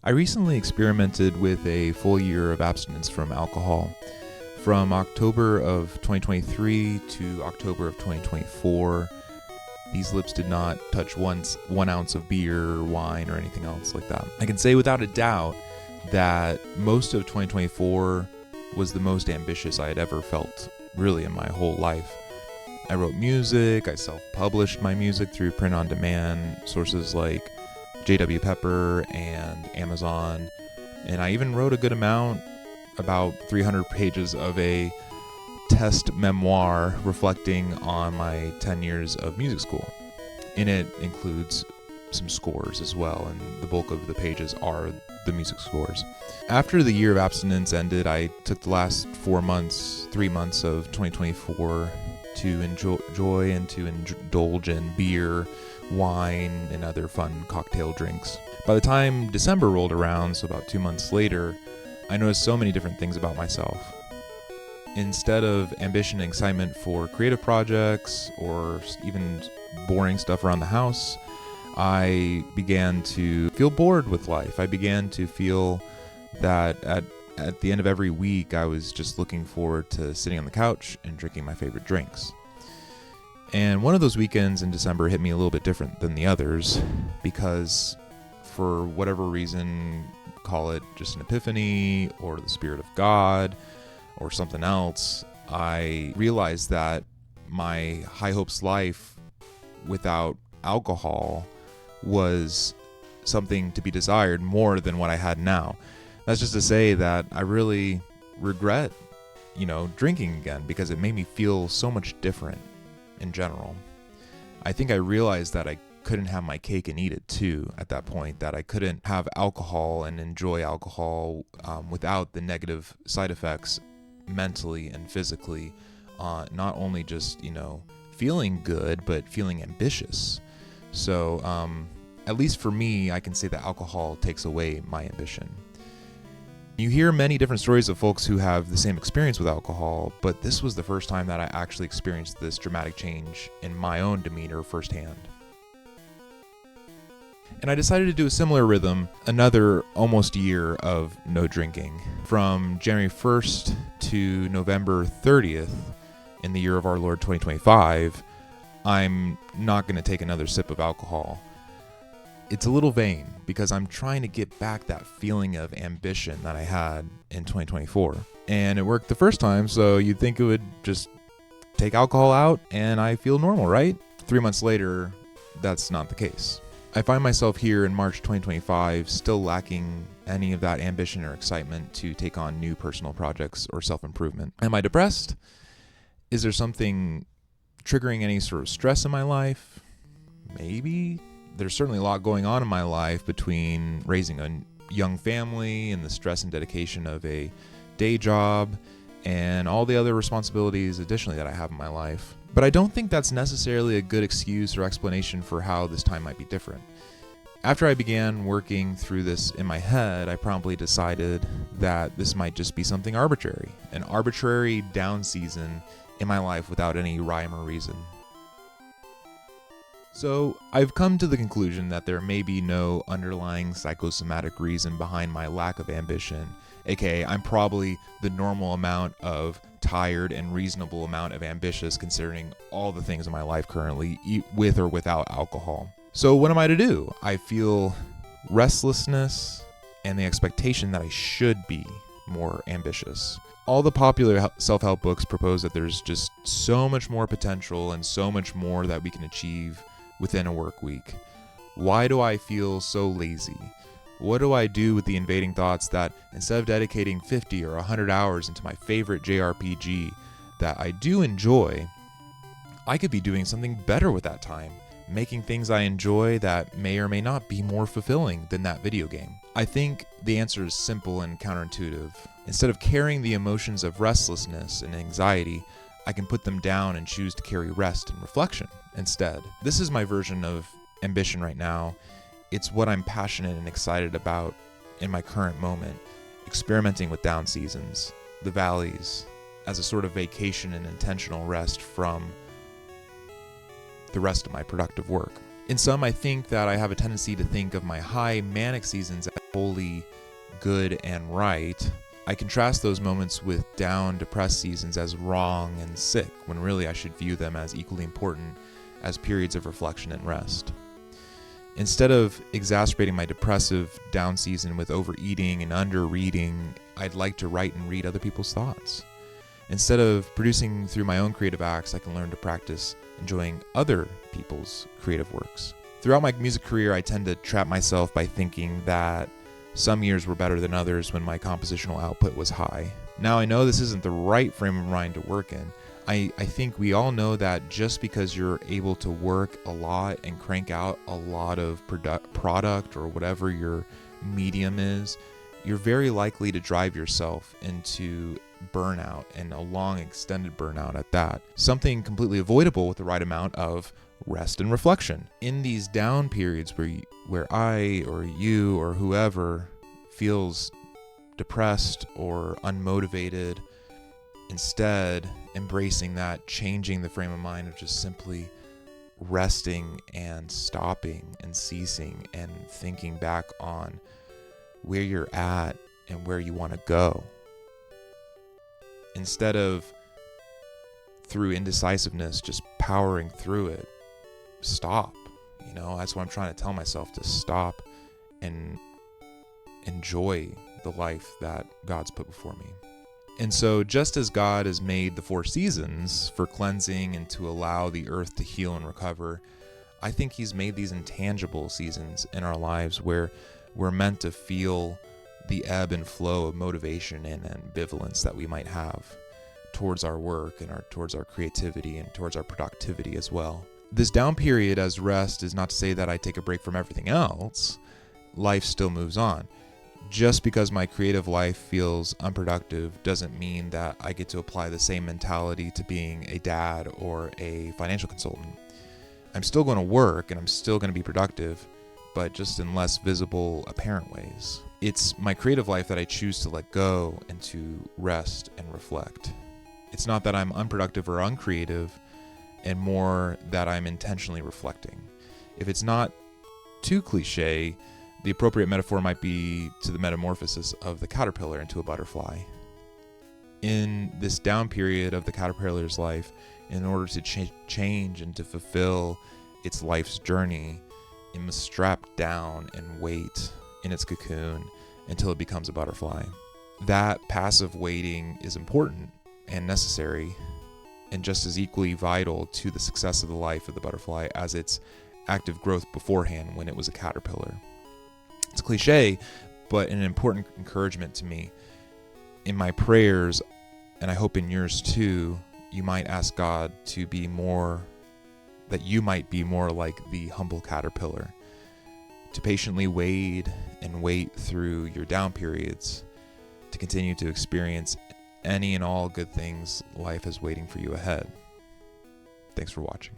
I recently experimented with a full year of abstinence from alcohol. From October of 2023 to October of 2024, these lips did not touch 1 ounce of beer, wine, or anything else like that. I can say without a doubt that most of 2024 was the most ambitious I had ever felt, really, in my whole life. I wrote music, I self-published my music through print-on-demand sources like J.W. Pepper and Amazon, and I even wrote a good amount, about 300 pages of a test memoir reflecting on my 10 years of music school. In it includes some scores as well, and the bulk of the pages are the music scores. After the year of abstinence ended, I took the last 3 months of 2024 to enjoy and to indulge in beer, wine, and other fun cocktail drinks. By the time December rolled around, so about 2 months later, I noticed so many different things about myself. Instead of ambition and excitement for creative projects or even boring stuff around the house, I began to feel bored with life. I began to feel that at the end of every week, I was just looking forward to sitting on the couch and drinking my favorite drinks. And one of those weekends in December hit me a little bit different than the others because for whatever reason, call it just an epiphany or the Spirit of God or something else, I realized that my high hopes life without alcohol was something to be desired more than what I had now. That's just to say that I really regret, drinking again because it made me feel so much different in general. I think I realized that I couldn't have my cake and eat it too at that point, that I couldn't have alcohol and enjoy alcohol without the negative side effects mentally and physically, not only just, feeling good, but feeling ambitious. So at least for me, I can say that alcohol takes away my ambition. You hear many different stories of folks who have the same experience with alcohol, but this was the first time that I actually experienced this dramatic change in my own demeanor firsthand. And I decided to do a similar rhythm, another almost year of no drinking. From January 1st to November 30th in the year of our Lord 2025, I'm not going to take another sip of alcohol. It's a little vain because I'm trying to get back that feeling of ambition that I had in 2024. And it worked the first time, so you'd think it would just take alcohol out and I feel normal, right? 3 months later, that's not the case. I find myself here in March 2025 still lacking any of that ambition or excitement to take on new personal projects or self-improvement. Am I depressed? Is there something triggering any sort of stress in my life? Maybe. There's certainly a lot going on in my life between raising a young family and the stress and dedication of a day job and all the other responsibilities additionally that I have in my life. But I don't think that's necessarily a good excuse or explanation for how this time might be different. After I began working through this in my head, I promptly decided that this might just be something arbitrary, an arbitrary down season in my life without any rhyme or reason. So I've come to the conclusion that there may be no underlying psychosomatic reason behind my lack of ambition, aka I'm probably the normal amount of tired and reasonable amount of ambitious considering all the things in my life currently, with or without alcohol. So what am I to do? I feel restlessness and the expectation that I should be more ambitious. All the popular self-help books propose that there's just so much more potential and so much more that we can achieve within a work week. Why do I feel so lazy? What do I do with the invading thoughts that instead of dedicating 50 or 100 hours into my favorite JRPG that I do enjoy, I could be doing something better with that time, making things I enjoy that may or may not be more fulfilling than that video game? I think the answer is simple and counterintuitive. Instead of carrying the emotions of restlessness and anxiety, I can put them down and choose to carry rest and reflection instead. This is my version of ambition right now. It's what I'm passionate and excited about in my current moment, experimenting with down seasons, the valleys, as a sort of vacation and intentional rest from the rest of my productive work. In sum, I think that I have a tendency to think of my high manic seasons as wholly good and right. I contrast those moments with down, depressed seasons as wrong and sick, when really I should view them as equally important as periods of reflection and rest. Instead of exacerbating my depressive down season with overeating and underreading, I'd like to write and read other people's thoughts. Instead of producing through my own creative acts, I can learn to practice enjoying other people's creative works. Throughout my music career, I tend to trap myself by thinking that some years were better than others when my compositional output was high. Now I know this isn't the right frame of mind to work in. I think we all know that just because you're able to work a lot and crank out a lot of product or whatever your medium is, you're very likely to drive yourself into burnout, and a long extended burnout at that. Something completely avoidable with the right amount of rest and reflection. In these down periods where I or you or whoever feels depressed or unmotivated, instead embracing that, changing the frame of mind of just simply resting and stopping and ceasing and thinking back on where you're at and where you want to go. Instead of through indecisiveness just powering through it, stop. That's what I'm trying to tell myself, to stop and enjoy the life that God's put before me. And so just as God has made the 4 seasons for cleansing and to allow the earth to heal and recover, I think he's made these intangible seasons in our lives where we're meant to feel the ebb and flow of motivation and ambivalence that we might have towards our work and towards our creativity and towards our productivity as well. This down period as rest is not to say that I take a break from everything else. Life still moves on. Just because my creative life feels unproductive doesn't mean that I get to apply the same mentality to being a dad or a financial consultant. I'm still going to work and I'm still going to be productive, but just in less visible, apparent ways. It's my creative life that I choose to let go and to rest and reflect. It's not that I'm unproductive or uncreative, and more that I'm intentionally reflecting. If it's not too cliche, the appropriate metaphor might be to the metamorphosis of the caterpillar into a butterfly. In this down period of the caterpillar's life, in order to change and to fulfill its life's journey, it must strap down and wait in its cocoon until it becomes a butterfly. That passive waiting is important and necessary, and just as equally vital to the success of the life of the butterfly as its active growth beforehand when it was a caterpillar. It's cliche, but an important encouragement to me. In my prayers, and I hope in yours too, you might ask God to be more, that you might be more like the humble caterpillar, to patiently wade and wait through your down periods, to continue to experience any and all good things life is waiting for you ahead. Thanks for watching.